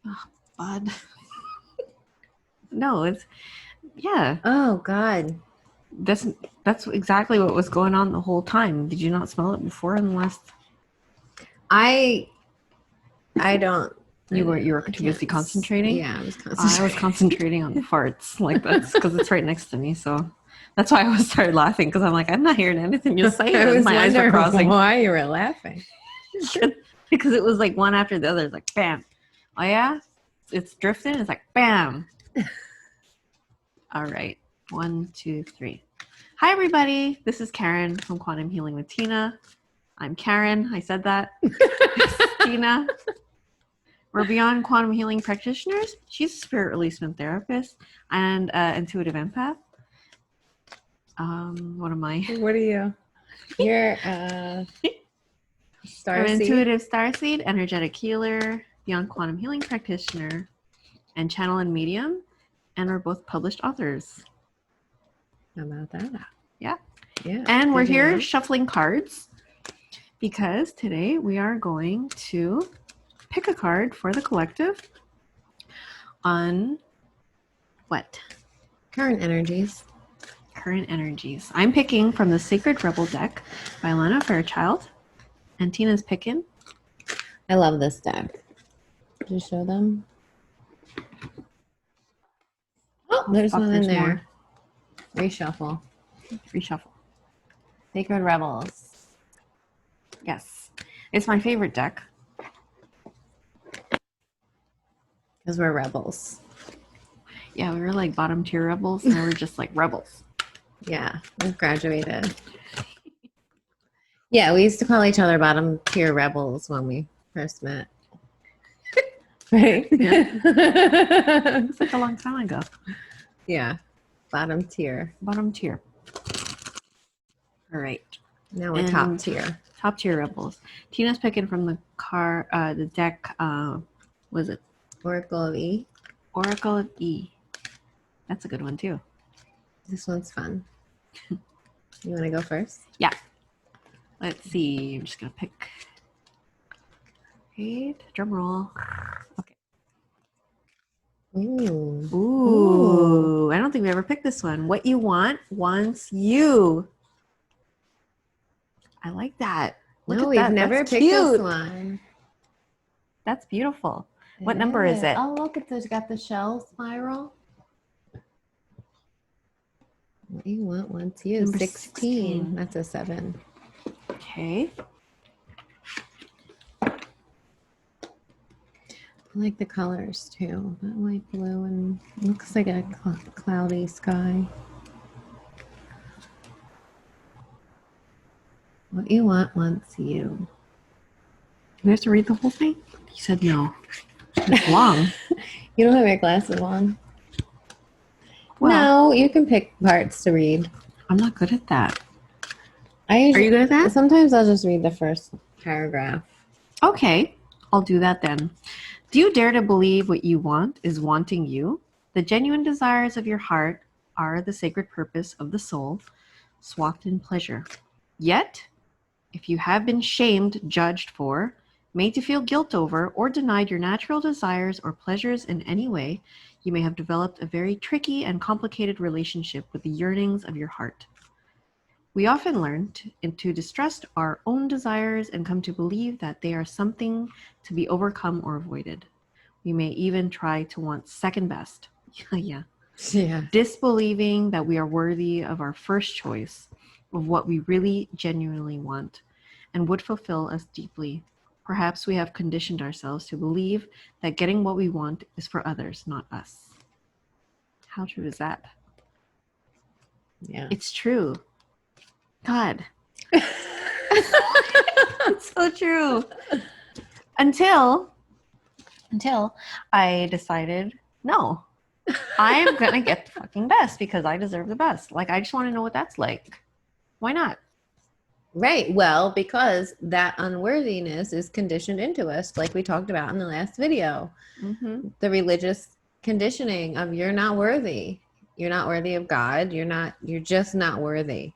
Oh, bud. No, it's yeah. Oh God. That's exactly what was going on the whole time. Did you not smell it before in the last? I don't. You were too busy concentrating. Yeah, I was concentrating. I was concentrating on the farts. Like that's because it's right next to me. So that's why I started laughing because I'm like, I'm not hearing anything you're saying. I was My eyes were wondering crossing. why you were laughing. Because it was like one after the other. It's like bam. Oh yeah, it's drifting. It's like bam. All right, 1, 2, 3. Hi everybody. This is Karen from Quantum Healing with Tina. I'm Karen. I said that. Tina. We're beyond quantum healing practitioners. She's a spirit releasement therapist and intuitive empath. What am I? What are you? You're Starseed. I'm intuitive starseed, energetic healer, beyond quantum healing practitioner, and channel and medium. And we're both published authors. How about that? Yeah. Yeah. And we're here shuffling cards because today we are going to pick a card for the collective on what? Current energies. Current energies. I'm picking from the Sacred Rebel deck by Lana Fairchild, and Tina's picking. I love this deck. Did you show them? Oh, there's one in there. More. Reshuffle. Sacred Rebels. Yes. It's my favorite deck. Because we're rebels. Yeah, we were like bottom tier rebels, and now we're just like rebels. Yeah, we've graduated. Yeah, we used to call each other bottom tier rebels when we first met. Right? Yeah. It's like a long time ago. Yeah, bottom tier. Bottom tier. All right. Now we're top tier. Top tier rebels. Tina's picking from the deck. Was it Oracle of E? Oracle of E. That's a good one too. This one's fun. You want to go first? Yeah. Let's see. I'm just gonna pick. Right. Drum roll. Okay. Ooh. Ooh. I don't think we ever picked this one. What you want wants you. I like that. No, we've never picked this one. That's beautiful. What number is it? Oh, look, it's got the shell spiral. What you want wants you. Number 16. That's a 7. Okay. I like the colors too. That light blue and looks like a cloudy sky. What you want wants you. Do we have to read the whole thing? You said no. It's long. You don't have your glasses on. Well, no, you can pick parts to read. I'm not good at that. Are you good at that? Sometimes I'll just read the first paragraph. Okay, I'll do that then. Do you dare to believe what you want is wanting you? The genuine desires of your heart are the sacred purpose of the soul, swathed in pleasure. Yet, if you have been shamed, judged for, made to feel guilt over, or denied your natural desires or pleasures in any way, you may have developed a very tricky and complicated relationship with the yearnings of your heart. We often learn to distrust our own desires and come to believe that they are something to be overcome or avoided. We may even try to want second best. Yeah. Disbelieving that we are worthy of our first choice, of what we really genuinely want and would fulfill us deeply. Perhaps we have conditioned ourselves to believe that getting what we want is for others, not us. How true is that? Yeah. It's true. God. It's so true. Until I decided, no, I'm going to get the fucking best because I deserve the best. Like, I just want to know what that's like. Why not? Right. Well, because that unworthiness is conditioned into us, like we talked about in the last video. Mm-hmm. The religious conditioning of you're not worthy. You're not worthy of God. You're just not worthy.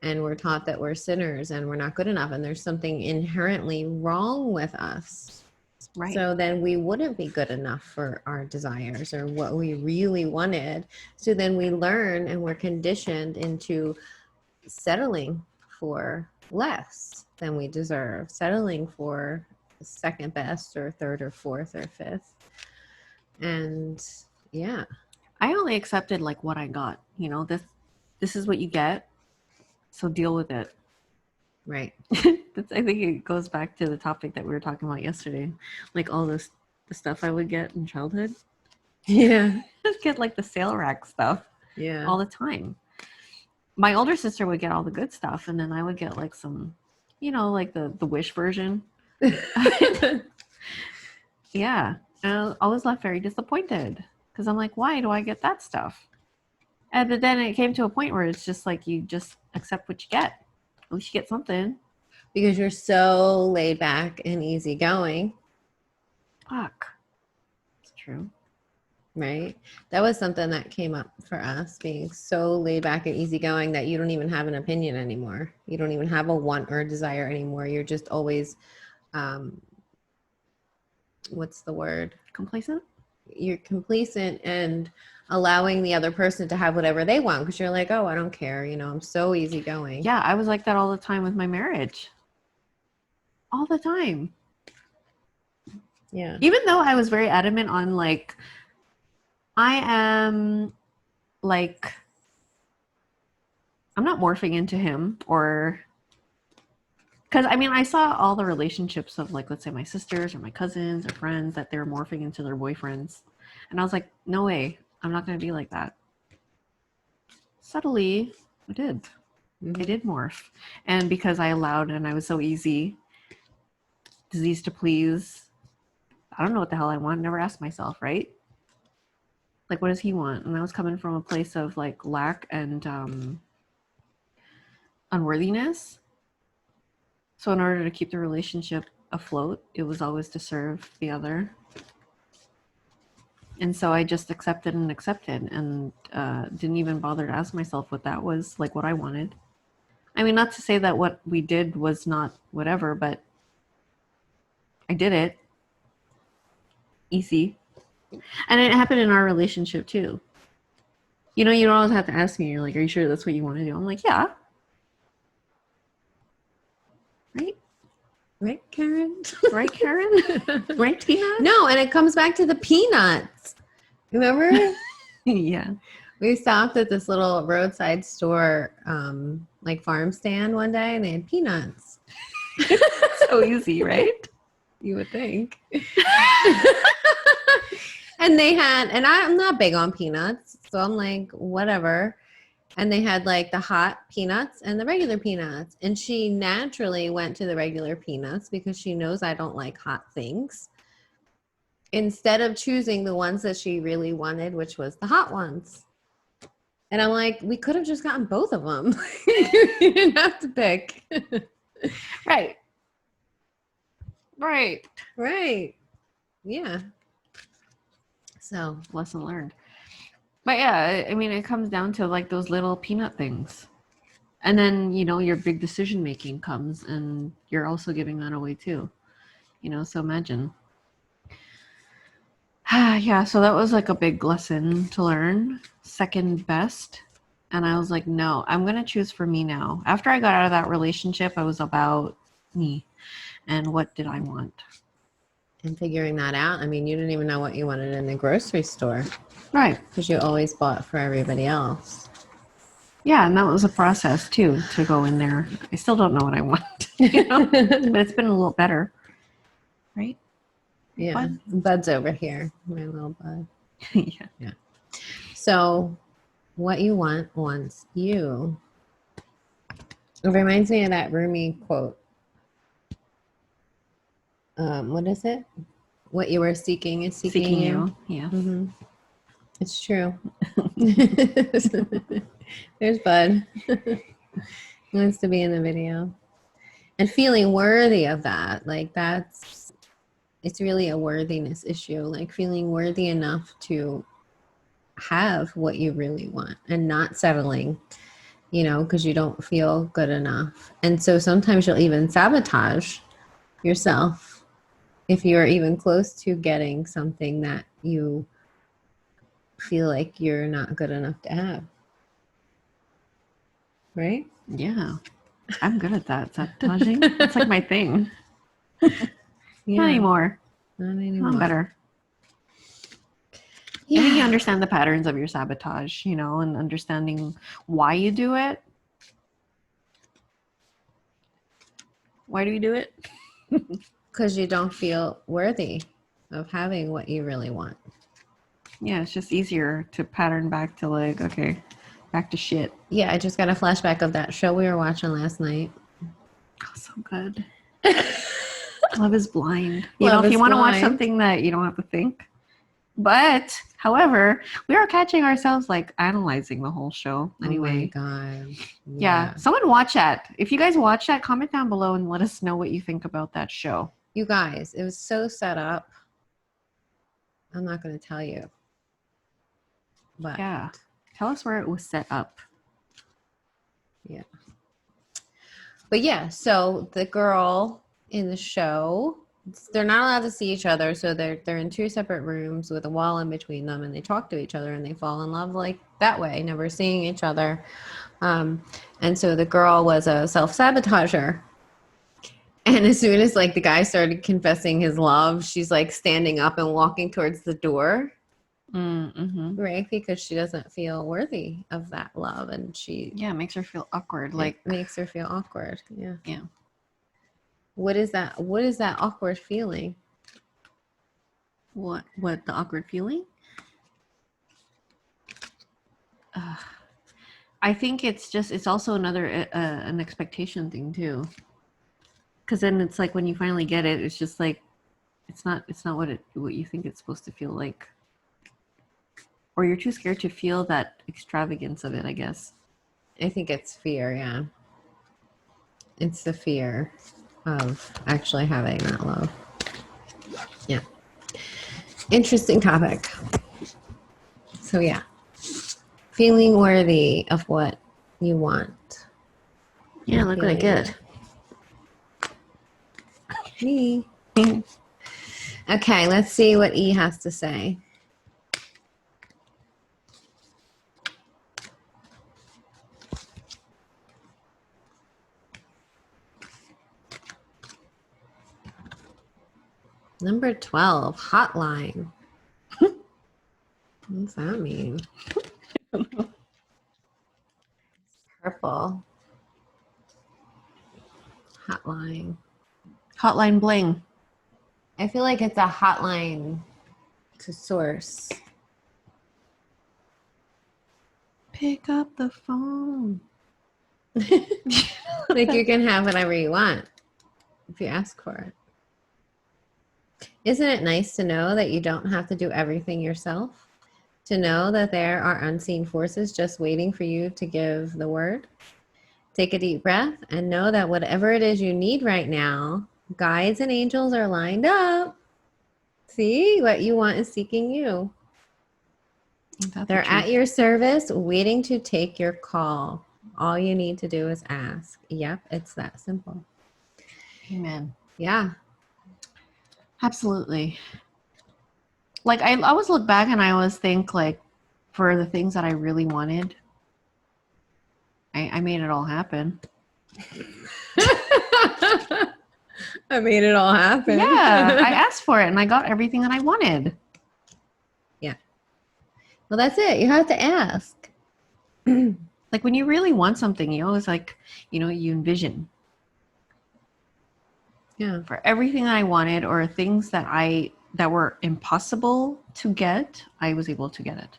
And we're taught that we're sinners and we're not good enough. And there's something inherently wrong with us Right. So then we wouldn't be good enough for our desires or what we really wanted. So then we learn and we're conditioned into settling for less than we deserve, settling for second best or third or fourth or fifth. And yeah. I only accepted like what I got. You know, this is what you get, so deal with it. Right. I think it goes back to the topic that we were talking about yesterday, like all the stuff I would get in childhood. Yeah. Just get like the sale rack stuff Yeah. all the time. My older sister would get all the good stuff, and then I would get like some, you know, like the Wish version. Yeah, and I was always left very disappointed because I'm like, why do I get that stuff? And but then it came to a point where it's just like you just accept what you get. At least you get something. Because you're so laid back and easygoing. Fuck. It's true. Right? That was something that came up for us, being so laid back and easygoing that you don't even have an opinion anymore. You don't even have a want or a desire anymore. You're just always, what's the word? Complacent? You're complacent and allowing the other person to have whatever they want because you're like, oh, I don't care. You know, I'm so easygoing. Yeah, I was like that all the time with my marriage. All the time. Yeah. Even though I was very adamant on like, I am like, I'm not morphing into him or, because I mean, I saw all the relationships of like, let's say my sisters or my cousins or friends that they were morphing into their boyfriends. And I was like, no way, I'm not going to be like that. Subtly, I did. Mm-hmm. I did morph. And because I allowed and I was so easy, disease to please, I don't know what the hell I want. Never asked myself, right? Like, what does he want? And I was coming from a place of like lack and unworthiness. So in order to keep the relationship afloat, it was always to serve the other. And so I just accepted and didn't even bother to ask myself what that was, like what I wanted. I mean, not to say that what we did was not whatever, but I did it. Easy. And it happened in our relationship too. You know, you don't always have to ask me, you're like, are you sure that's what you want to do? I'm like, yeah. Right? Right, Karen? Right, Karen? Right, Tina? No, and it comes back to the peanuts. Remember? Yeah. We stopped at this little roadside store, like farm stand one day, and they had peanuts. So easy, right? You would think. And they had, and I'm not big on peanuts, so I'm like, whatever. And they had like the hot peanuts and the regular peanuts. And she naturally went to the regular peanuts because she knows I don't like hot things, instead of choosing the ones that she really wanted, which was the hot ones. And I'm like, we could have just gotten both of them. You didn't have to pick. Right. Right. Right. Yeah. So, Lesson learned. But yeah, I mean, it comes down to like those little peanut things. And then, you know, your big decision making comes and you're also giving that away too. You know, so imagine. Yeah, so that was like a big lesson to learn. Second best. And I was like, no, I'm going to choose for me now. After I got out of that relationship, I was about me and what did I want. and figuring that out, I mean, you didn't even know what you wanted in the grocery store. Right. Because you always bought for everybody else. Yeah, and that was a process too, to go in there. I still don't know what I want, you know? But it's been a little better. Right? Yeah. Bud? Bud's over here. My little bud. Yeah. So what you want wants you. It reminds me of that Rumi quote. What is it? What you are seeking is seeking you. Yeah. Mm-hmm. It's true. There's Bud. He wants to be in the video. And feeling worthy of that. Like it's really a worthiness issue. Like feeling worthy enough to have what you really want and not settling, you know, because you don't feel good enough. And so sometimes you'll even sabotage yourself if you're even close to getting something that you feel like you're not good enough to have. Right? Yeah. I'm good at that. Sabotaging. That's like my thing. Yeah. Not anymore. Not anymore. I'm better. Yeah. I think you understand the patterns of your sabotage, you know, and understanding why you do it. Why do you do it? Because you don't feel worthy of having what you really want. Yeah, it's just easier to pattern back to like, okay, back to shit. Yeah, I just got a flashback of that show we were watching last night. Oh, so good. Love is blind. You Love know, if you is want to watch blind. something that you don't have to think. But, however, we are catching ourselves like analyzing the whole show. Anyway. Oh my God. Yeah. Someone watch that. If you guys watch that, comment down below and let us know what you think about that show. You guys, it was so set up. I'm not going to tell you. But Yeah. Tell us where it was set up. Yeah. But yeah, so the girl in the show, they're not allowed to see each other, so they're in two separate rooms with a wall in between them, and they talk to each other and they fall in love like that way, never seeing each other. And so the girl was a self-sabotager. And as soon as like the guy started confessing his love, she's like standing up and walking towards the door. Mm-hmm. Right, because she doesn't feel worthy of that love, and it makes her feel awkward. Like makes her feel awkward. Yeah. Yeah. What is that? What is that awkward feeling? What the awkward feeling? I think it's also another an expectation thing too. Because then it's like when you finally get it, it's just like it's not what you think it's supposed to feel like. Or you're too scared to feel that extravagance of it, I guess. I think it's fear, yeah. It's the fear of actually having that love. Yeah. Interesting topic. So yeah. Feeling worthy of what you want. Yeah, look what I get. Me. Okay, let's see what E has to say. Number 12, hotline. What's that mean? Purple. Hotline. Hotline bling. I feel like it's a hotline to source. Pick up the phone. Like you can have whatever you want if you ask for it. Isn't it nice to know that you don't have to do everything yourself? To know that there are unseen forces just waiting for you to give the word? Take a deep breath and know that whatever it is you need right now, guides and angels are lined up. See, what you want is seeking you. They're at your service, waiting to take your call. All you need to do is ask. Yep, it's that simple. Amen. Yeah. Absolutely. Like I always look back and I always think like for the things that I really wanted, I made it all happen. I made it all happen. Yeah, I asked for it and I got everything that I wanted. Yeah. Well, that's it. You have to ask. Like when you really want something, you always like, you know, you envision. Yeah. For everything that I wanted or things that were impossible to get, I was able to get it.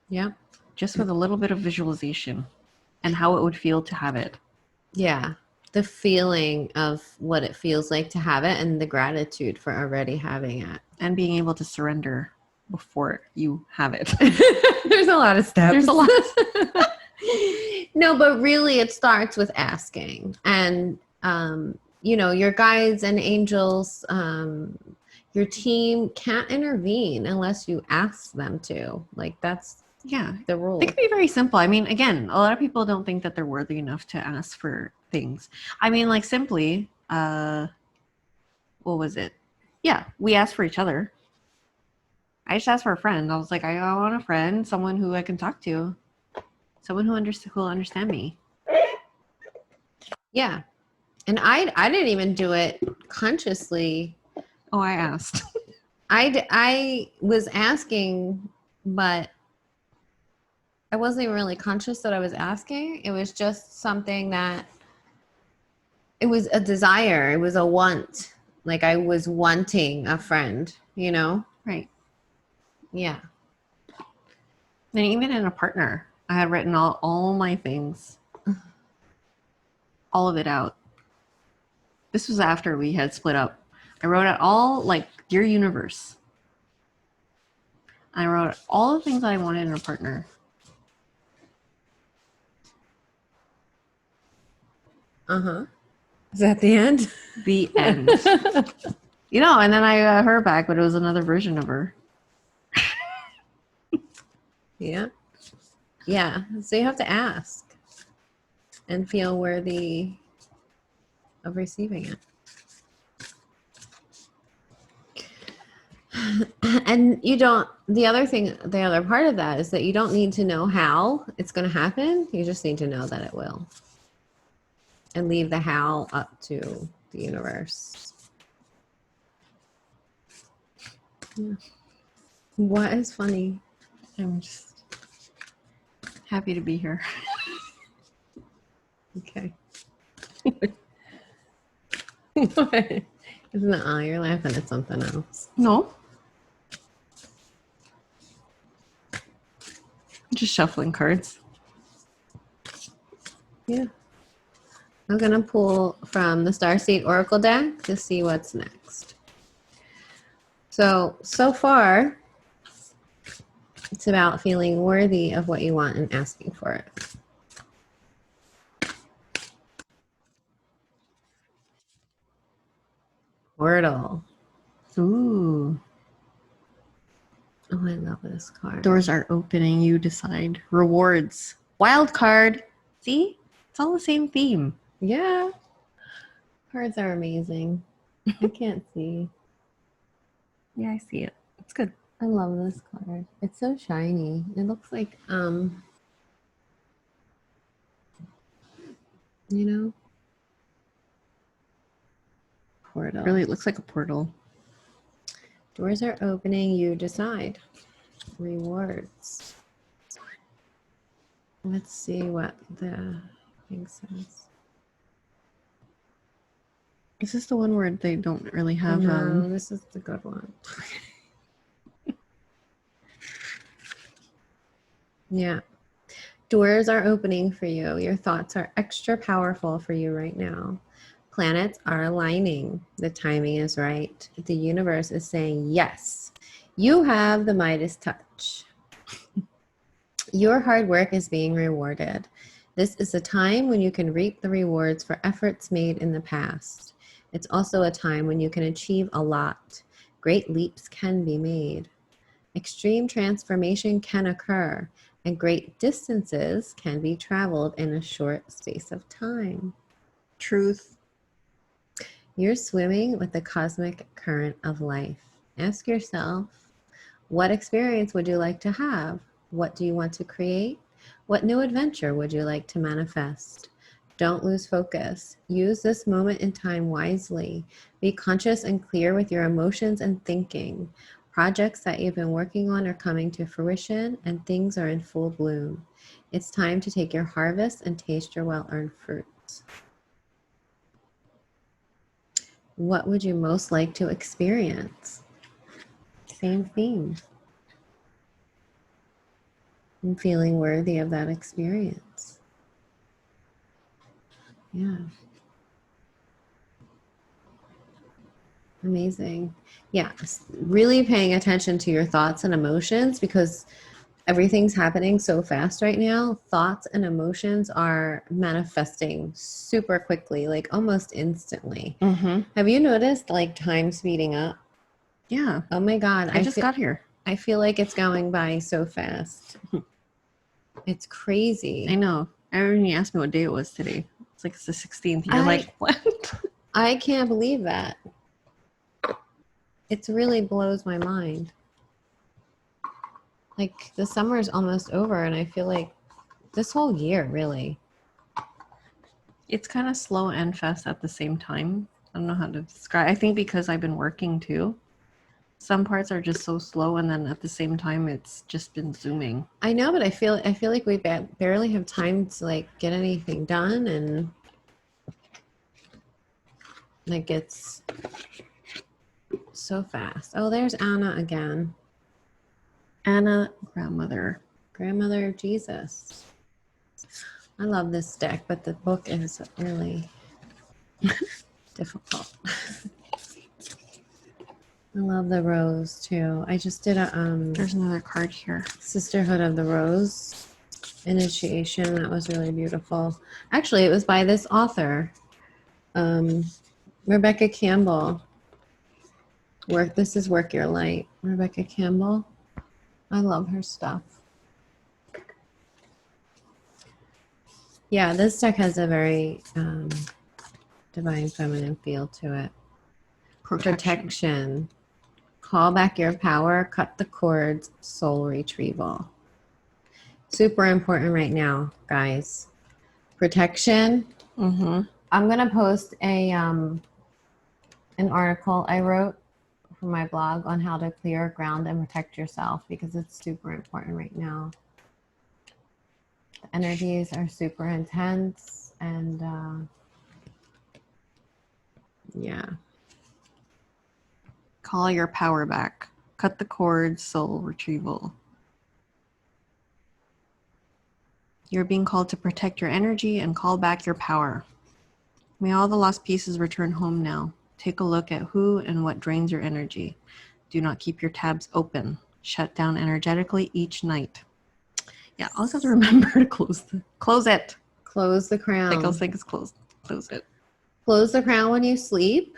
Yeah. Just with a little bit of visualization and how it would feel to have it. Yeah. The feeling of what it feels like to have it and the gratitude for already having it. And being able to surrender before you have it. There's a lot of steps. There's a lot. No, but really it starts with asking. And, you know, your guides and angels, your team can't intervene unless you ask them to. Like that's the rule. It can be very simple. I mean, again, a lot of people don't think that they're worthy enough to ask for things. I mean, like simply, what was it? Yeah, we asked for each other. I just asked for a friend. I was like, I want a friend, someone who I can talk to, someone who will understand me. Yeah. And I didn't even do it consciously. Oh, I asked. I was asking, but I wasn't even really conscious that I was asking. It was just something that it was a desire. It was a want. Like I was wanting a friend, you know? Right. Yeah. And even in a partner, I had written all my things, all of it out. This was after we had split up. I wrote out all, like, Dear Universe. I wrote all the things that I wanted in a partner. Uh-huh. Is that the end? The end. You know, and then I got her back, but it was another version of her. Yeah. Yeah. So you have to ask and feel worthy of receiving it. And you don't, the other part of that is that you don't need to know how it's going to happen. You just need to know that it will. And leave the how up to the universe. Yeah. What is funny? I'm just happy to be here. Okay. What? Isn't it? Oh, you're laughing at something else. No. Just shuffling cards. Yeah. I'm going to pull from the Starseed Oracle deck to see what's next. So far, it's about feeling worthy of what you want and asking for it. Portal. Ooh. Oh, I love this card. Doors are opening, you decide. Rewards. Wild card. See? It's all the same theme. Yeah. Cards are amazing. I can't see. Yeah, I see it. It's good. I love this card. It's so shiny. It looks like, you know, portal. Really, it looks like a portal. Doors are opening, you decide. Rewards. Let's see what the thing says. Is this the one where they don't really have No, this is the good one. Yeah. Doors are opening for you. Your thoughts are extra powerful for you right now. Planets are aligning. The timing is right. The universe is saying, yes, you have the Midas touch. Your hard work is being rewarded. This is a time when you can reap the rewards for efforts made in the past. It's also a time when you can achieve a lot. Great leaps can be made. Extreme transformation can occur, and great distances can be traveled in a short space of time. truth. You're swimming with the cosmic current of life. Ask yourself, what experience would you like to have? What do you want to create? What new adventure would you like to manifest? Don't lose focus. Use this moment in time wisely. Be conscious and clear with your emotions and thinking. Projects that you've been working on are coming to fruition and things are in full bloom. It's time to take your harvest and taste your well-earned fruits. What would you most like to experience? Same theme. And feeling worthy of that experience. Yeah. Amazing. Yeah. Really paying attention to your thoughts and emotions because everything's happening so fast right now. Thoughts and emotions are manifesting super quickly, like almost instantly. Mm-hmm. Have you noticed like time speeding up? Yeah. Oh my God. I just got here. I feel like it's going by so fast. It's crazy. I know. I remember when you asked me what day it was today. It's like it's the 16th. You're like, what? I can't believe that. It really blows my mind. Like the summer is almost over and I feel like this whole year really. It's kind of slow and fast at the same time. I don't know how to describe. I think because I've been working too. Some parts are just so slow, and then at the same time, it's just been zooming. I know, but I feel like we barely have time to like get anything done, and like it's so fast. Oh, there's Anna again. Anna, grandmother. Grandmother of Jesus. I love this deck, but the book is really difficult. I love the rose too. I just did a There's another card here. Sisterhood of the Rose initiation. That was really beautiful. Actually, it was by this author, Rebecca Campbell. This is Work Your Light. Rebecca Campbell. I love her stuff. Yeah, this deck has a very divine feminine feel to it. Protection. Call back your power, cut the cords, soul retrieval. Super important right now, guys. Protection. Mm-hmm. I'm going to post an article I wrote for my blog on how to clear, ground, and protect yourself because it's super important right now. The energies are super intense and yeah. Call your power back. Cut the cords, soul retrieval. You're being called to protect your energy and call back your power. May all the lost pieces return home now. Take a look at who and what drains your energy. Do not keep your tabs open. Shut down energetically each night. Yeah, I also have to remember to close it. Close the crown. Like I'll think it's closed. Close it. Close the crown when you sleep.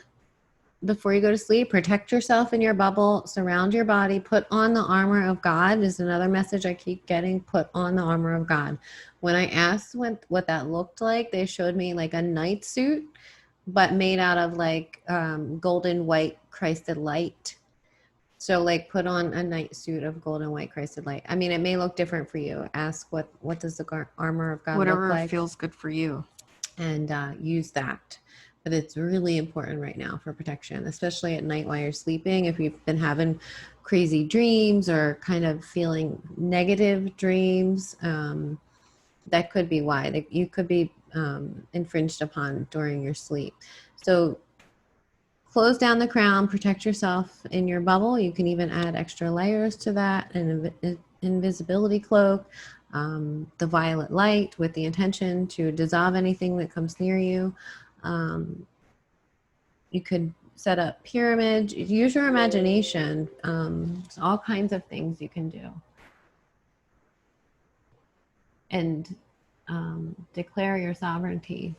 Before you go to sleep, protect yourself in your bubble, surround your body, put on the armor of God is another message I keep getting, put on the armor of God. When I asked what that looked like, they showed me like a night suit, but made out of like golden white Christed light. So like put on a night suit of golden white Christed light. I mean, it may look different for you. Ask what does the armor of God Whatever look like? feels good for you. And use that. But it's really important right now for protection, especially at night while you're sleeping. If you've been having crazy dreams or kind of feeling negative dreams, that could be why. That you could be infringed upon during your sleep. So close down the crown, protect yourself in your bubble. You can even add extra layers to that, an invisibility cloak, the violet light with the intention to dissolve anything that comes near you. You could set up pyramids, use your imagination. There's all kinds of things you can do. And declare your sovereignty.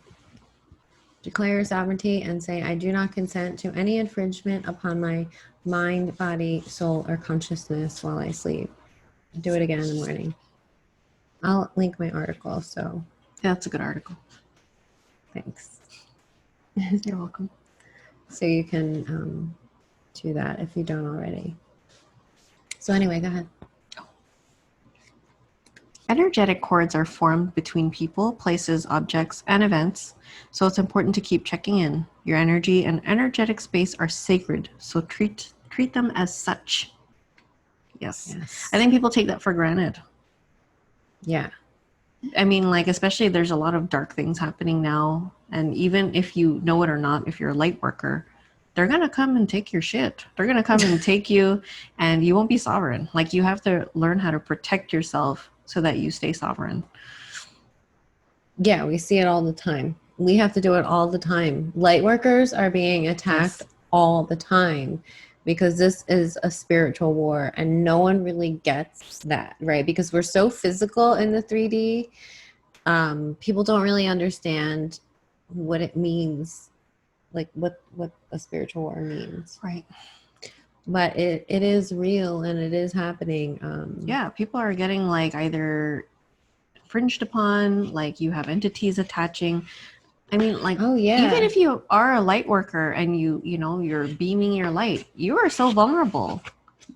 Declare your sovereignty and say, I do not consent to any infringement upon my mind, body, soul, or consciousness while I sleep. Do it again in the morning. I'll link my article, so. Yeah, that's a good article. Thanks. You're welcome. So you can do that if you don't already. So anyway, go ahead. Energetic cords are formed between people, places, objects, and events, so it's important to keep checking in. Your energy and energetic space are sacred, so treat them as such. Yes. I think people take that for granted. Yeah. I mean, like, especially there's a lot of dark things happening now. And even if you know it or not, if you're a light worker, they're going to come and take your shit. They're going to come and take you and you won't be sovereign. Like, you have to learn how to protect yourself so that you stay sovereign. Yeah, we see it all the time. We have to do it all the time. Light workers are being attacked all the time because this is a spiritual war and no one really gets that, right? Because we're so physical in the 3D. People don't really understand what it means, like what a spiritual war means. Right. But it is real and it is happening. Yeah, people are getting like either infringed upon, like you have entities attaching. I mean, like, Oh, yeah. even if you are a light worker and you're beaming your light, you are so vulnerable.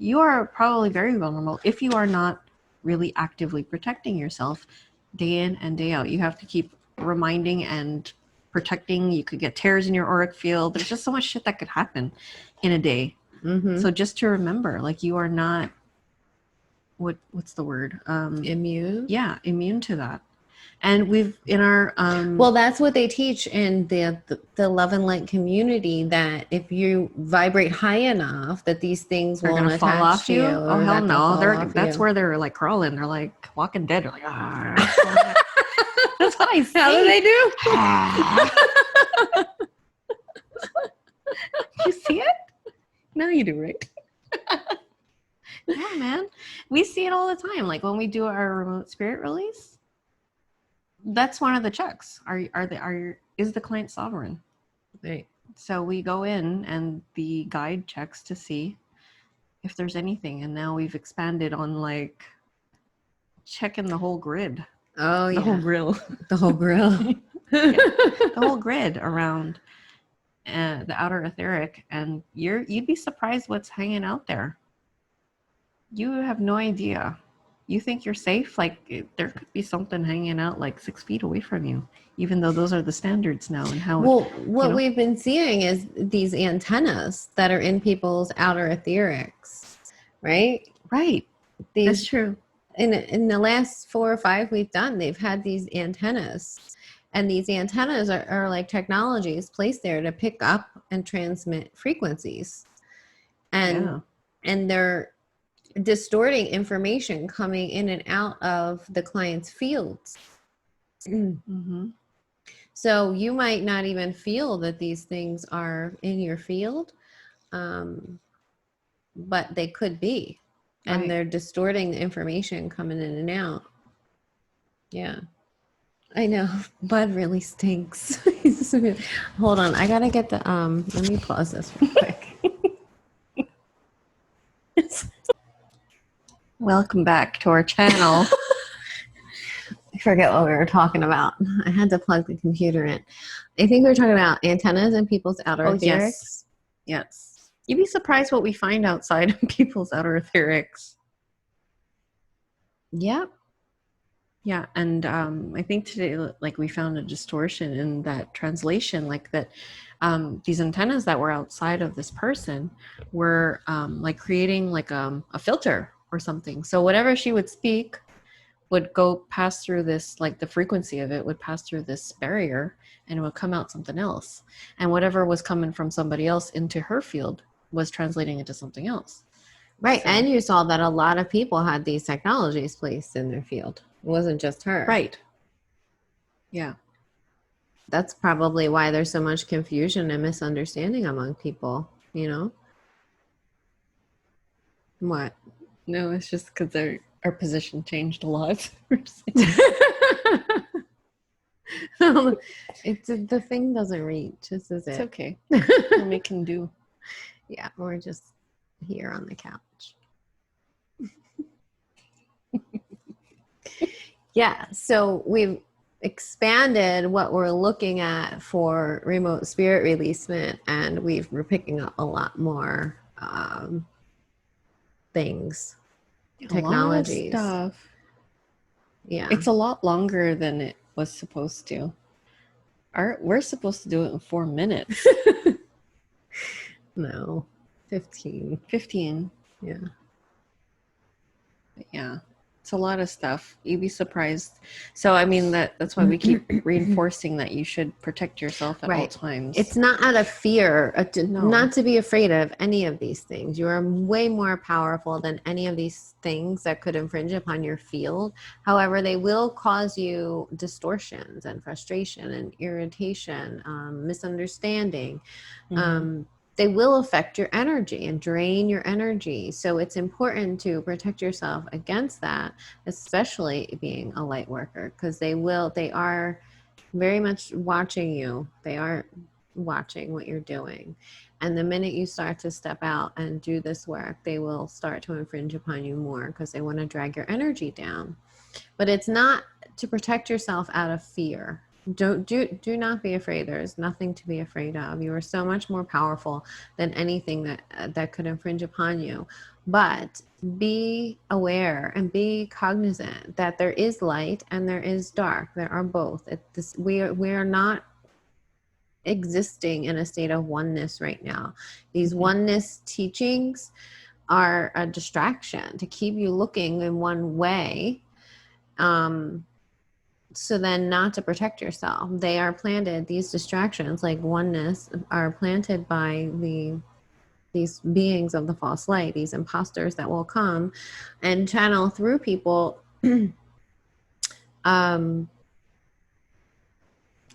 You are probably very vulnerable if you are not really actively protecting yourself day in and day out. You have to keep reminding and protecting. You could get tears in your auric field. There's just so much shit that could happen in a day. Mm-hmm. So just to remember, like, you are not, what's the word? Immune? Yeah, immune to that. And we've in our well, that's what they teach in the love and light community, that if you vibrate high enough, that these things they're won't gonna fall attach off to you. you. Oh or hell that they'll no! fall off That's you. where they're like crawling. They're like Walking Dead. They're like, ah. That's what I see. How do they do? You see it? No, you do, right? Yeah, man. We see it all the time. Like when we do our remote spirit release, that's one of the checks. Is the client sovereign? Right. So we go in and the guide checks to see if there's anything. And now we've expanded on like checking the whole grid. Oh, The whole grill. The whole grill. Yeah, the whole grid around the outer etheric. And you'd be surprised what's hanging out there. You have no idea. You think you're safe? Like there could be something hanging out like 6 feet away from you, even though those are the standards now. And how what we've been seeing is these antennas that are in people's outer etherics, right? Right. That's true. In the last 4 or 5 we've done, they've had these antennas, and these antennas are like technologies placed there to pick up and transmit frequencies, and they're distorting information coming in and out of the client's fields. Mm-hmm. So you might not even feel that these things are in your field, but they could be. And Right. they're distorting the information coming in and out. Yeah. I know. Bud really stinks. Hold on. I gotta get the let me pause this real quick. Welcome back to our channel. I forget what we were talking about. I had to plug the computer in. I think we were talking about antennas in people's outer etherics. Yes. You'd be surprised what we find outside of people's outer etherics. Yep. Yeah, and I think today, like, we found a distortion in that translation, like that these antennas that were outside of this person were like creating like a filter or something. So whatever she would speak would go pass through this, like the frequency of it would pass through this barrier and it would come out something else. And whatever was coming from somebody else into her field was translating into something else. Right. So, and you saw that a lot of people had these technologies placed in their field. It wasn't just her. Right. Yeah. That's probably why there's so much confusion and misunderstanding among people, you know? What? No, it's just because our position changed a lot. The thing doesn't reach. This is it. It's okay. What we can do. Yeah, we're just here on the couch. Yeah, so we've expanded what we're looking at for remote spirit releasement, and we're picking up a lot more things, technologies, a lot of stuff. Yeah, it's a lot longer than it was supposed to. We're supposed to do it in 4 minutes. No, 15. Yeah. But yeah, it's a lot of stuff. You'd be surprised. So I mean that's why we keep reinforcing that you should protect yourself at all times. It's not out of fear, not to be afraid of any of these things. You are way more powerful than any of these things that could infringe upon your field. However, they will cause you distortions and frustration and irritation, misunderstanding. Mm-hmm. They will affect your energy and drain your energy. So it's important to protect yourself against that, especially being a light worker, because they are very much watching you. They are watching what you're doing. And the minute you start to step out and do this work, they will start to infringe upon you more because they want to drag your energy down. But it's not to protect yourself out of fear. Do not be afraid. There is nothing to be afraid of. You are so much more powerful than anything that could infringe upon you. But be aware and be cognizant that there is light and there is dark. There are both. We are not existing in a state of oneness right now. These oneness teachings are a distraction to keep you looking in one way. So then not to protect yourself. They are planted, these distractions like oneness are planted by these beings of the false light, these imposters that will come and channel through people to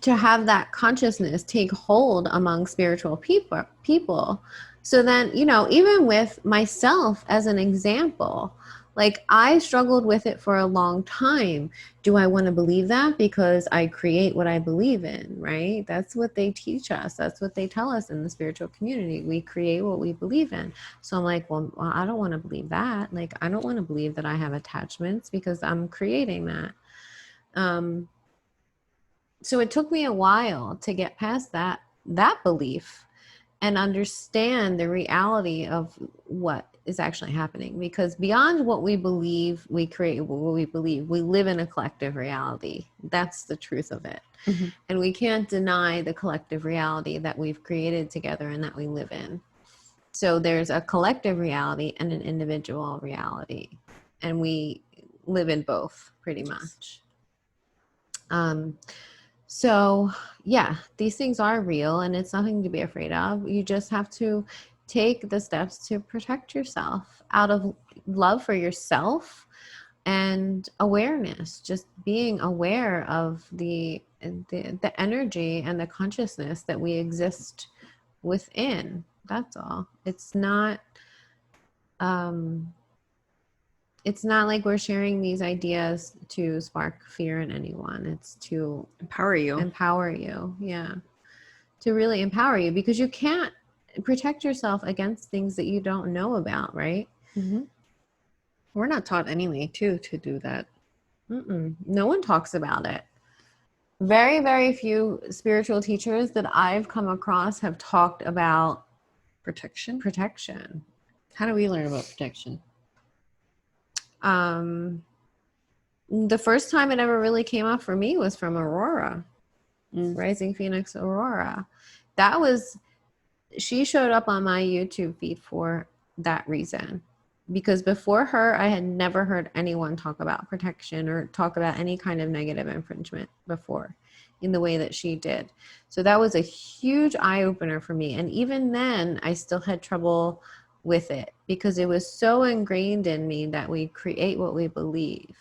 have that consciousness take hold among spiritual people. So then, even with myself as an example, like I struggled with it for a long time. Do I want to believe that? Because I create what I believe in, right? That's what they teach us. That's what they tell us in the spiritual community. We create what we believe in. So I'm like, well, I don't want to believe that. Like, I don't want to believe that I have attachments because I'm creating that. So it took me a while to get past that belief and understand the reality of what is actually happening, because beyond what we believe, we create what we believe. We live in a collective reality. That's the truth of it. Mm-hmm. And we can't deny the collective reality that we've created together and that we live in. So there's a collective reality and an individual reality, and we live in both pretty much. So yeah, these things are real and it's nothing to be afraid of. You just have to take the steps to protect yourself out of love for yourself and awareness, just being aware of the energy and the consciousness that we exist within. That's all. It's not like we're sharing these ideas to spark fear in anyone. It's to empower you. Yeah. To really empower you, because you can't protect yourself against things that you don't know about, right? Mm-hmm. We're not taught anyway, to do that. No one talks about it. Very, very few spiritual teachers that I've come across have talked about protection. How do we learn about protection? The first time it ever really came up for me was from Aurora, Rising Phoenix Aurora. She showed up on my YouTube feed for that reason, because before her, I had never heard anyone talk about protection or talk about any kind of negative infringement before in the way that she did. So that was a huge eye-opener for me. And even then, I still had trouble with it because it was so ingrained in me that we create what we believe.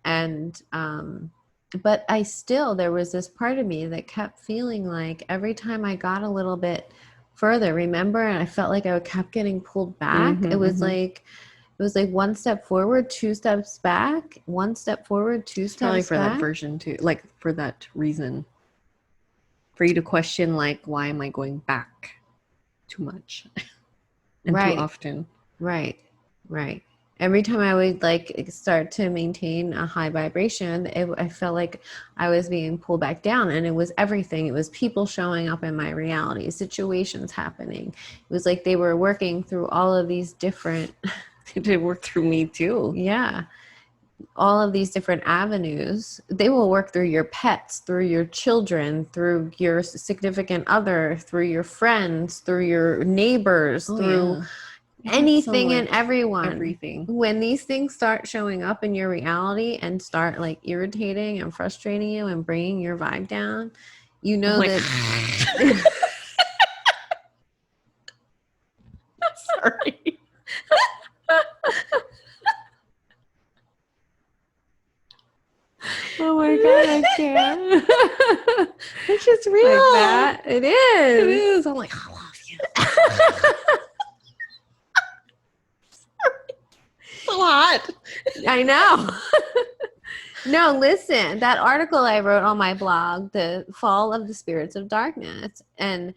And but there was this part of me that kept feeling like every time I got a little bit further, remember, and I felt like I kept getting pulled back. It was like one step forward, two steps back, one step forward, two steps probably back. For that version too, like for that reason, for you to question, like, why am I going back too much and too often? Right. Every time I would start to maintain a high vibration, I felt like I was being pulled back down, and it was everything. It was people showing up in my reality, situations happening. It was like they were working through all of these different... They work through me too. Yeah. All of these different avenues. They will work through your pets, through your children, through your significant other, through your friends, through your neighbors, through... anything and everything. When these things start showing up in your reality and start like irritating and frustrating you and bringing your vibe down, you know that... Sorry. Oh my God, I can't. It's just real. Like that. It is. It is. I'm like, I love you. So hot. I know. No, listen, that article I wrote on my blog, The Fall of the Spirits of Darkness, and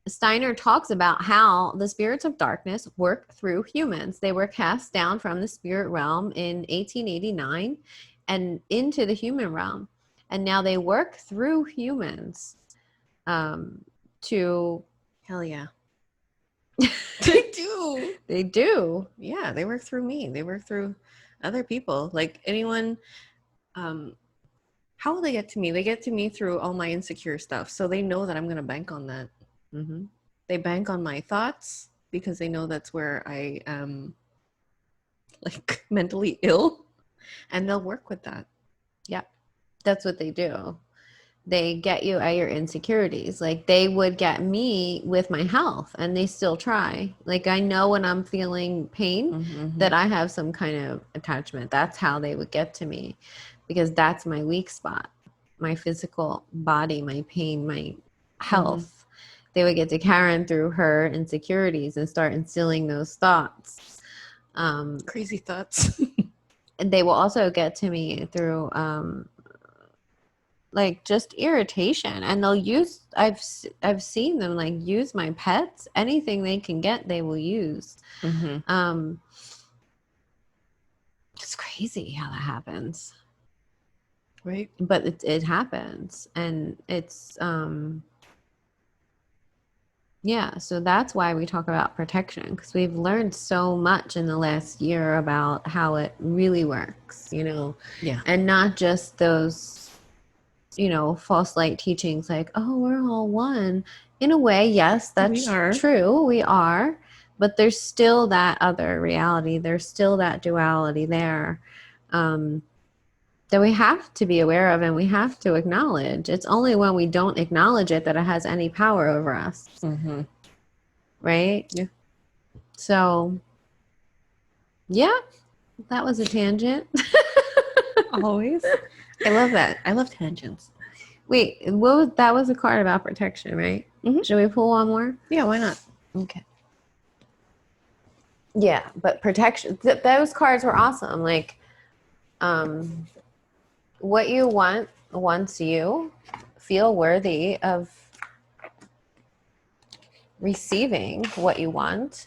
Steiner talks about how the spirits of darkness work through humans. They were cast down from the spirit realm in 1889 and into the human realm. And now they work through humans to Hell yeah. They do. they do. Yeah, they work through me. They work through other people. Like anyone, how will they get to me? They get to me through all my insecure stuff. So they know that I'm going to bank on that. Mm-hmm. They bank on my thoughts because they know that's where I am like mentally ill, and they'll work with that. Yeah, that's what they do. They get you at your insecurities. Like they would get me with my health, and they still try. Like I know when I'm feeling pain that I have some kind of attachment. That's how they would get to me, because that's my weak spot, my physical body, my pain, my health. They would get to Karen through her insecurities and start instilling those thoughts. Crazy thoughts. And they will also get to me through like just irritation, and they'll use I've seen them like use my pets, anything they can get they will use. It's crazy how that happens, Right? but it happens, and it's yeah, so that's why we talk about protection, because we've learned so much in the last year about how it really works, you know. Yeah. And not just those, you know, false light teachings like, oh, we're all one. In a way, yes, that's true. We are. But there's still that other reality. There's still that duality there that we have to be aware of and we have to acknowledge. It's only when we don't acknowledge it that it has any power over us. Right? Yeah. So, yeah, that was a tangent. Always. I love that. I love tangents. Wait, that was a card about protection, right? Should we pull one more? Yeah, why not? Okay. Yeah, but protection, those cards were awesome. Like, what you want once you feel worthy of receiving what you want,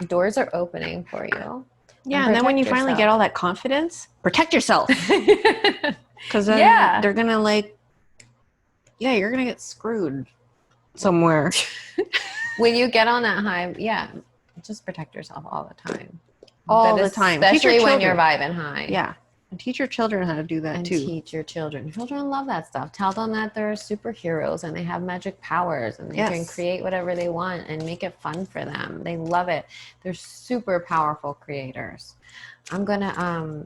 doors are opening for you. Yeah, and then when you finally get all that confidence, protect yourself. Because then they're going to like, yeah, you're going to get screwed somewhere. When you get on that high, yeah, just protect yourself all the time. All the time. Especially when you're vibing high. Yeah. And teach your children how to do that too. Teach your children. Children love that stuff. Tell them that they're superheroes and they have magic powers and they can create whatever they want and make it fun for them. They love it. They're super powerful creators. We're gonna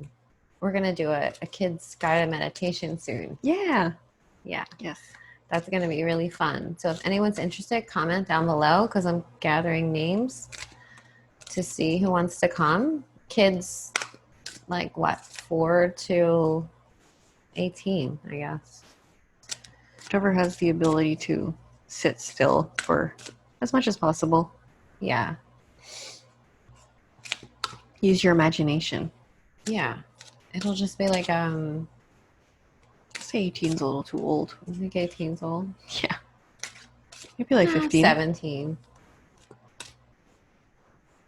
do a kids guided meditation soon. Yeah. Yeah. Yes. That's gonna be really fun. So if anyone's interested, comment down below, because I'm gathering names to see who wants to come. Kids like what, 4 to 18, I guess. Whoever has the ability to sit still for as much as possible. Yeah. Use your imagination. Yeah. It'll just be like say 18's a little too old. I think 18's old. Yeah. Maybe like 15. 17.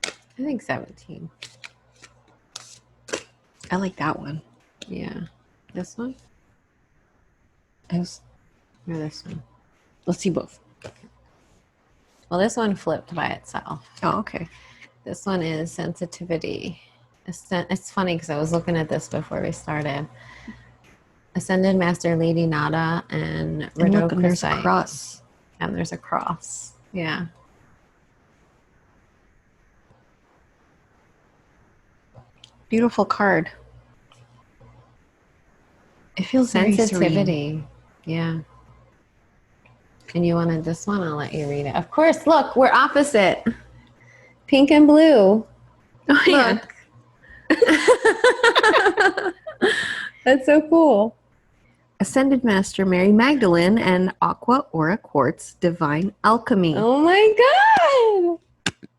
I think 17. I like that one. Yeah. This one? Or this one? Let's see both. Well, this one flipped by itself. Oh, okay. This one is sensitivity. It's funny because I was looking at this before we started. Ascended Master Lady Nada and look, and there's a cross. And there's a cross. Yeah. Beautiful card. It feels sensitivity. Yeah. And you wanted this one? I'll let you read it. Of course. Look, we're opposite. Pink and blue. Oh, yeah. That's so cool. Ascended Master Mary Magdalene and Aqua Aura Quartz Divine Alchemy. Oh my God.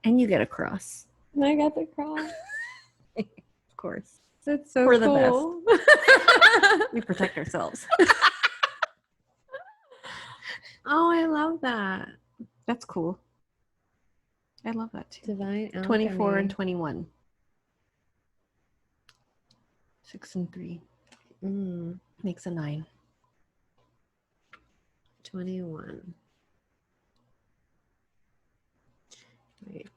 And you get a cross. I got the cross. Of course. That's so We're cool. the best. We protect ourselves. Oh, I love that. That's cool. I love that too. Divine Alchemy. 24 and 21. 6 and 3. Makes a 9. 21. Wait.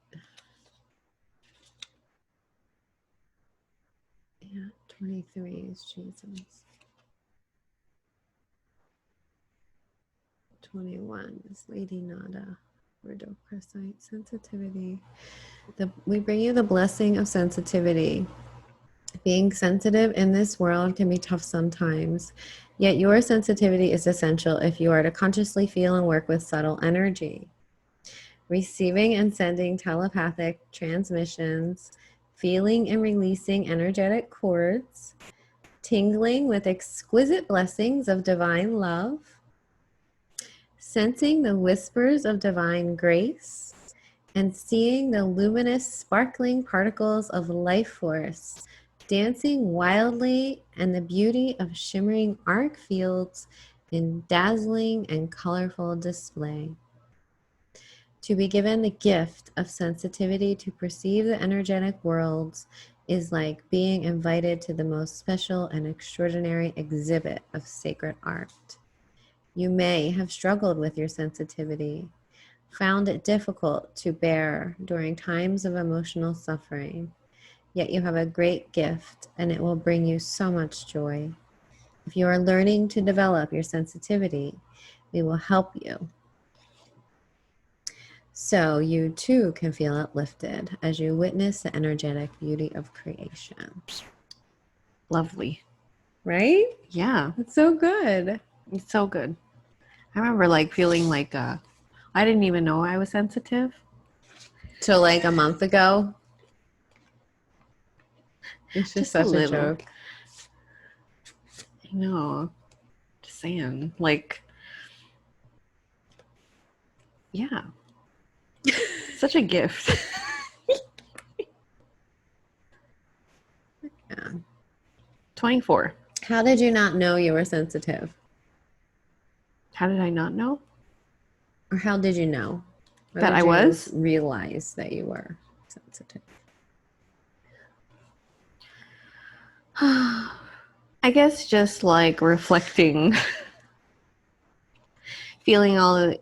Yeah, 23 is Jesus. 21 is Lady Nada. Riddle Chrisite. Sensitivity. We bring you the blessing of sensitivity. Being sensitive in this world can be tough sometimes, yet your sensitivity is essential if you are to consciously feel and work with subtle energy. Receiving and sending telepathic transmissions, feeling and releasing energetic cords, tingling with exquisite blessings of divine love, sensing the whispers of divine grace, and seeing the luminous, sparkling particles of life force dancing wildly and the beauty of shimmering arc fields in dazzling and colorful display. To be given the gift of sensitivity to perceive the energetic worlds is like being invited to the most special and extraordinary exhibit of sacred art. You may have struggled with your sensitivity, found it difficult to bear during times of emotional suffering, yet you have a great gift and it will bring you so much joy. If you are learning to develop your sensitivity, we will help you. So you too can feel uplifted as you witness the energetic beauty of creation. Lovely. Right? Yeah, It's so good. it's so good. I remember like feeling like I didn't even know I was sensitive. So like a month ago, it's just a such a little. joke. I know. Just saying. Like, yeah. Such a gift. Yeah. 24. How did you not know you were sensitive? How did I not know? Or how did you know? How That did I you was? realize that you were sensitive? I guess just like reflecting, feeling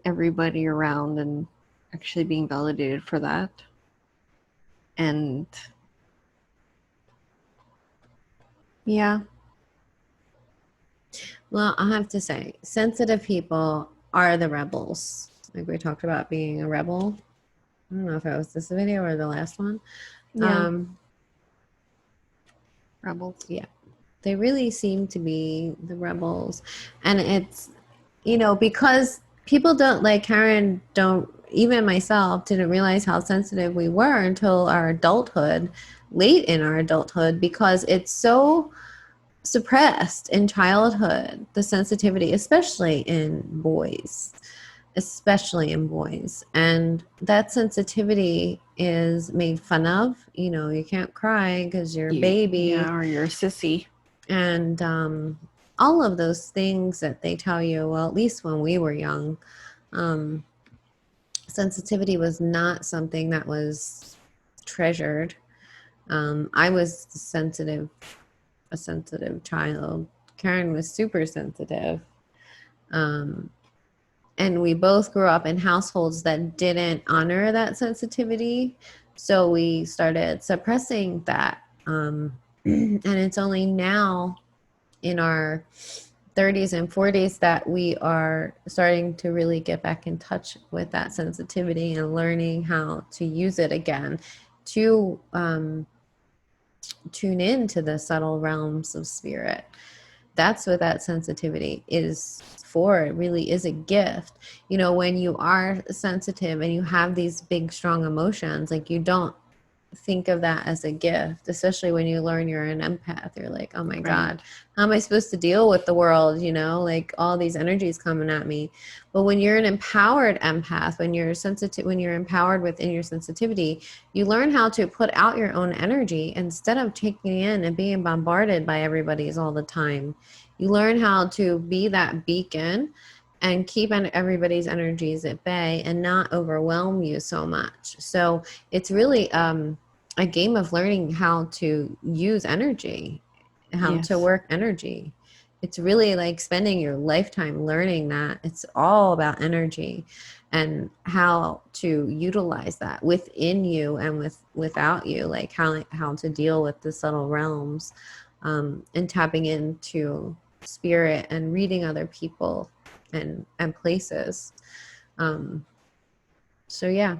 everybody around and actually being validated for that. And yeah. Well, I have to say, sensitive people are the rebels. Like we talked about being a rebel. I don't know if it was this video or the last one. Yeah. Rebels. Yeah. They really seem to be the rebels. And it's, because people don't, like Karen, don't, even myself, didn't realize how sensitive we were until our adulthood, late in our adulthood, because it's so suppressed in childhood, the sensitivity, especially in boys. And that sensitivity is made fun of. You can't cry because you're a baby. Yeah, or you're a sissy. And all of those things that they tell you, well, at least when we were young, sensitivity was not something that was treasured. I was a sensitive child. Karen was super sensitive. And we both grew up in households that didn't honor that sensitivity. So we started suppressing that. And it's only now in our 30s and 40s that we are starting to really get back in touch with that sensitivity and learning how to use it again to tune into the subtle realms of spirit. That's what that sensitivity is for. It really is a gift. When you are sensitive and you have these big, strong emotions, like you don't think of that as a gift, especially when you learn you're an empath. You're like, oh my God, how am I supposed to deal with the world? Like all these energies coming at me. But when you're an empowered empath, when you're sensitive, when you're empowered within your sensitivity, you learn how to put out your own energy instead of taking in and being bombarded by everybody's all the time. You learn how to be that beacon and keep everybody's energies at bay and not overwhelm you so much. So it's really a game of learning how to use energy, how to work energy. It's really like spending your lifetime learning that it's all about energy and how to utilize that within you and without you, like how to deal with the subtle realms, and tapping into spirit and reading other people and places. So yeah.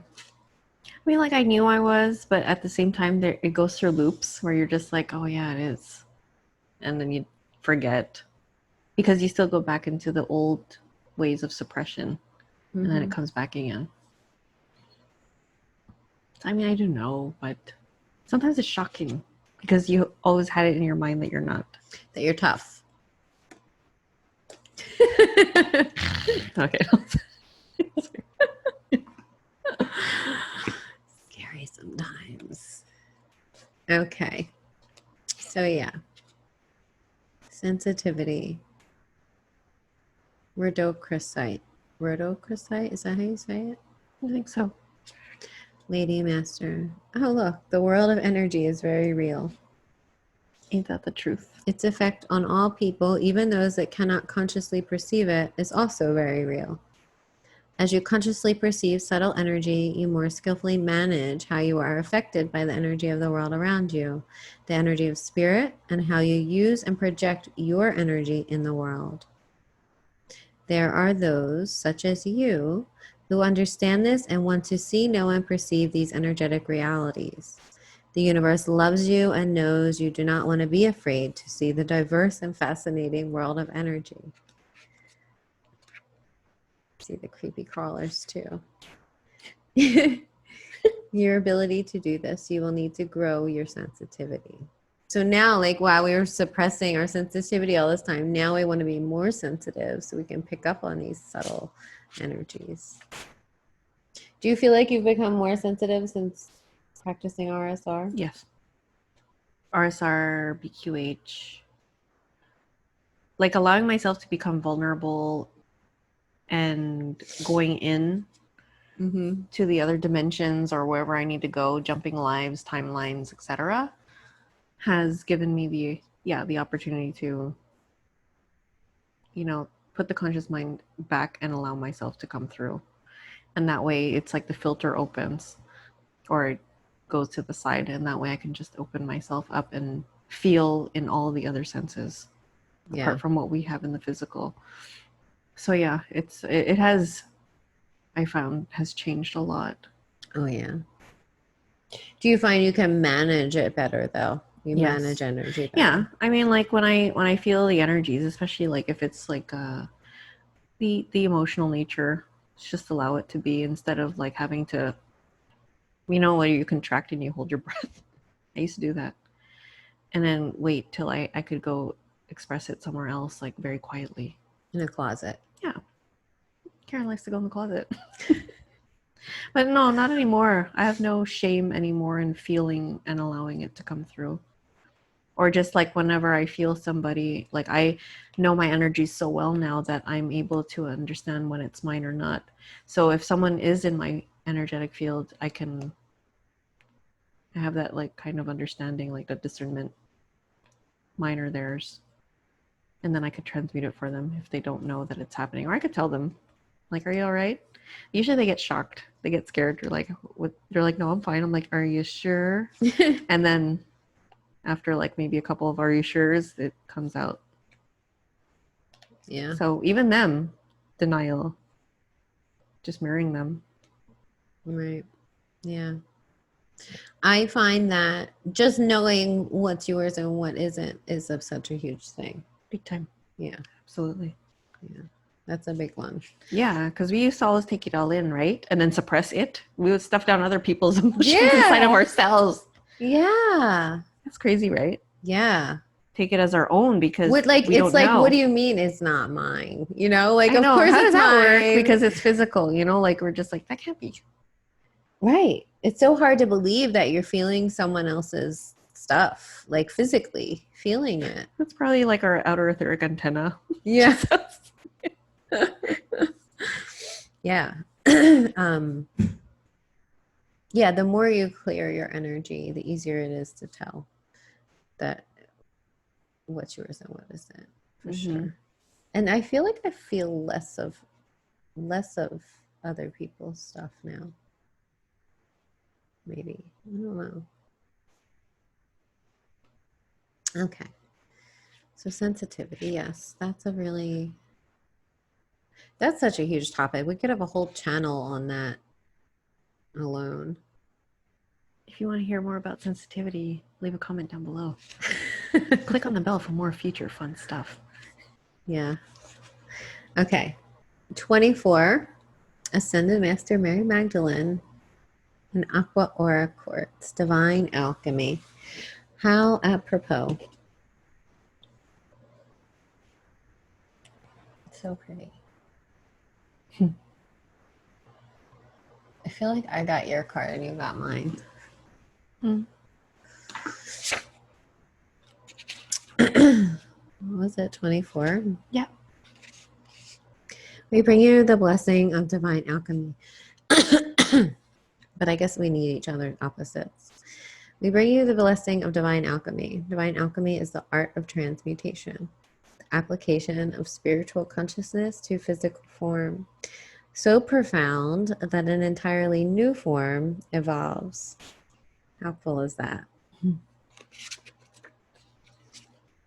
I mean, like I knew I was, but at the same time, there it goes through loops where you're just like, oh yeah, it is, and then you forget because you still go back into the old ways of suppression, and then it comes back again. I mean, I do know, but sometimes it's shocking because you always had it in your mind that you're not. That you're tough. Okay. Scary sometimes. Okay. So yeah. Sensitivity. Rhodochrosite. Rhodochrosite? Is that how you say it? I think so. Lady Master. Oh, look. The world of energy is very real. Ain't that the truth? Its effect on all people, even those that cannot consciously perceive it, is also very real. As you consciously perceive subtle energy, you more skillfully manage how you are affected by the energy of the world around you, the energy of spirit, and how you use and project your energy in the world. There are those, such as you, who understand this and want to see, know, and perceive these energetic realities. The universe loves you and knows you do not want to be afraid to see the diverse and fascinating world of energy. See the creepy crawlers too. Your ability to do this, you will need to grow your sensitivity. So now, like, while we were suppressing our sensitivity all this time, now we want to be more sensitive so we can pick up on these subtle energies. Do you feel like you've become more sensitive since practicing RSR? Yes. RSR, BQH. Like allowing myself to become vulnerable and going in to the other dimensions or wherever I need to go, jumping lives, timelines, etc., has given me the opportunity to, put the conscious mind back and allow myself to come through. And that way it's like the filter opens or it goes to the side, and that way I can just open myself up and feel in all the other senses apart from what we have in the physical. So yeah, it has, I found, has changed a lot. Oh yeah. Do you find you can manage it better though? You Yes. manage energy better. Yeah, I mean, like when I feel the energies, especially like if it's like the emotional nature, just allow it to be instead of like having to, when you contract and you hold your breath. I used to do that, and then wait till I could go express it somewhere else, like very quietly in a closet. Yeah, Karen likes to go in the closet. But no, not anymore. I have no shame anymore in feeling and allowing it to come through. Or just like whenever I feel somebody, like I know my energy so well now that I'm able to understand when it's mine or not. So if someone is in my energetic field, I have that like kind of understanding, like the discernment, mine or theirs. And then I could transmute it for them if they don't know that it's happening. Or I could tell them, like, are you all right? Usually they get shocked. They get scared. They're like, what? They're like, no, I'm fine. I'm like, are you sure? And then after like maybe a couple of are you sure's, it comes out. Yeah. So even them, denial, just mirroring them. Right. Yeah. I find that just knowing what's yours and what isn't is such a huge thing. Big time. Yeah. Absolutely. Yeah. That's a big one. Yeah, because we used to always take it all in, right? And then suppress it. We would stuff down other people's emotions inside of ourselves. Yeah. That's crazy, right? Yeah. Take it as our own because what, like, we it's don't like, know. What do you mean it's not mine? Like, I of know. course How it's does that mine. work? Because it's physical, like we're just like, that can't be. Right. It's so hard to believe that you're feeling someone else's stuff, like physically feeling it. That's probably like our outer etheric antenna. Yeah. Yeah. Yeah, the more you clear your energy, the easier it is to tell that what's yours and what isn't. for Mhm. sure. And I feel like I feel less of other people's stuff now. Maybe. I don't know. Okay. So sensitivity, yes. That's such a huge topic. We could have a whole channel on that alone. If you want to hear more about sensitivity, leave a comment down below. Click on the bell for more future fun stuff. Yeah. Okay. 24. Ascended Master Mary Magdalene. An Aqua Aura Quartz. Divine Alchemy. How apropos. It's so pretty. I feel like I got your card and you got mine. What was it? 24? Yeah. We bring you the blessing of divine alchemy. But I guess we need each other opposites. We bring you the blessing of divine alchemy. Divine alchemy is the art of transmutation, the application of spiritual consciousness to physical form, so profound that an entirely new form evolves. How cool is that?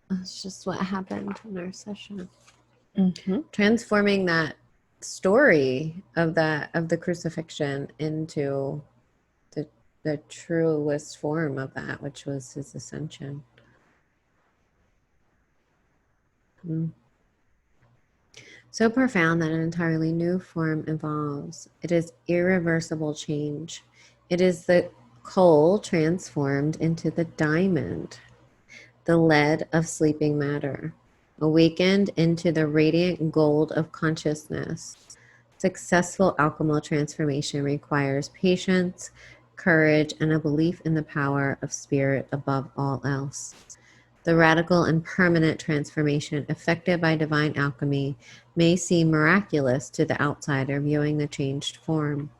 That's just what happened in our session. Mm-hmm. Transforming that story of the crucifixion into the truest form of that, which was his ascension. So profound that an entirely new form evolves. It is irreversible change. It is the coal transformed into the diamond, the lead of sleeping matter, awakened into the radiant gold of consciousness. Successful alchemical transformation requires patience, courage, and a belief in the power of spirit above all else. The radical and permanent transformation effected by divine alchemy may seem miraculous to the outsider viewing the changed form.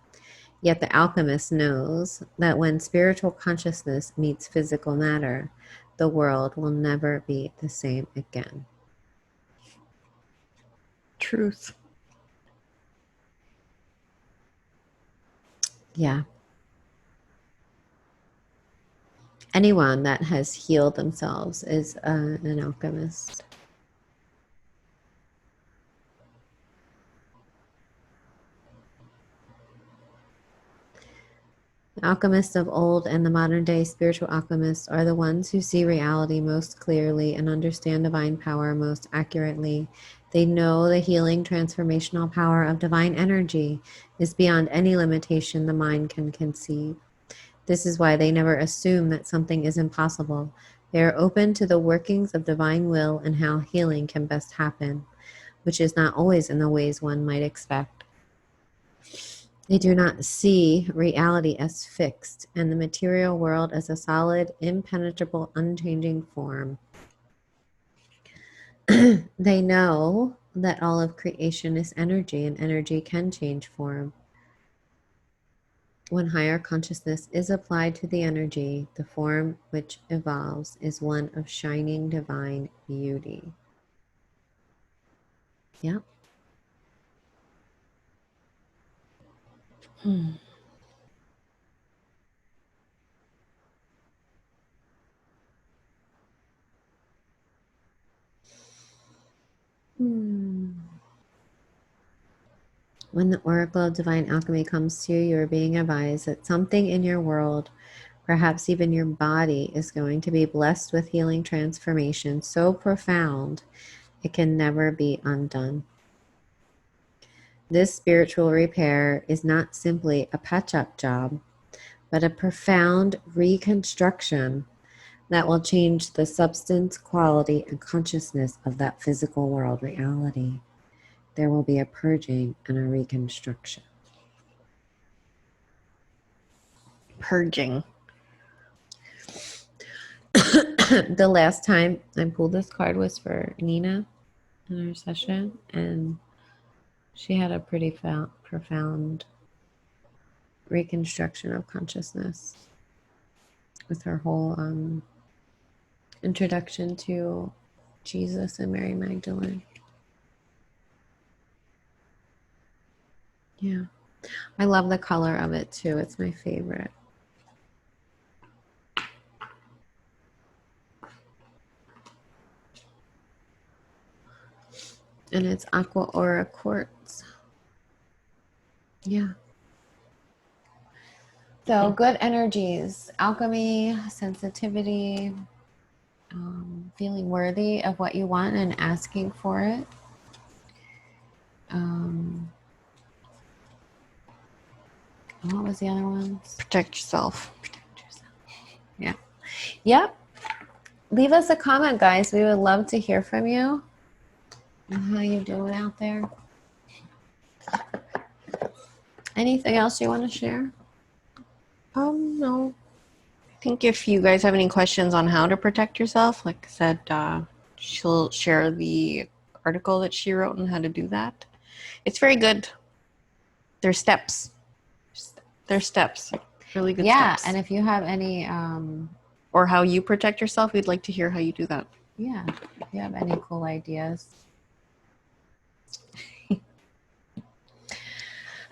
Yet the alchemist knows that when spiritual consciousness meets physical matter, the world will never be the same again. Truth. Yeah. Anyone that has healed themselves is an alchemist. The alchemists of old and the modern day spiritual alchemists are the ones who see reality most clearly and understand divine power most accurately. They know the healing transformational power of divine energy is beyond any limitation the mind can conceive. This is why they never assume that something is impossible. They are open to the workings of divine will and how healing can best happen, which is not always in the ways one might expect. They do not see reality as fixed and the material world as a solid, impenetrable, unchanging form. They know that all of creation is energy and energy can change form. When higher consciousness is applied to the energy, the form which evolves is one of shining divine beauty. Yep. When the oracle of divine alchemy comes to you, you are being advised that something in your world, perhaps even your body, is going to be blessed with healing transformation so profound it can never be undone. This spiritual repair is not simply a patch-up job, but a profound reconstruction that will change the substance, quality, and consciousness of that physical world reality. There will be a purging and a reconstruction. Purging. The last time I pulled this card was for Nina in our session, and she had a pretty profound reconstruction of consciousness with her whole introduction to Jesus and Mary Magdalene. Yeah. I love the color of it too. It's my favorite. And it's aqua aura quartz. Yeah. So good energies, alchemy, sensitivity, feeling worthy of what you want and asking for it. What was the other ones? Protect yourself. Protect yourself. Yeah. Yep. Leave us a comment, guys. We would love to hear from you. How you doing out there? Anything else you want to share? No. I think if you guys have any questions on how to protect yourself, like I said, she'll share the article that she wrote on how to do that. It's very good. There's steps. There's steps. Really good steps. And if you have any or how you protect yourself, we'd like to hear how you do that. Yeah. If you have any cool ideas.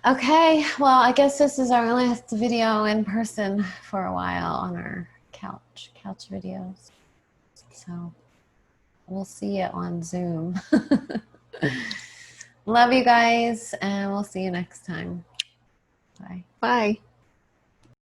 Okay, well, I guess this is our last video in person for a while on our couch videos. So we'll see you on Zoom. Love you guys, and we'll see you next time. Bye. Bye.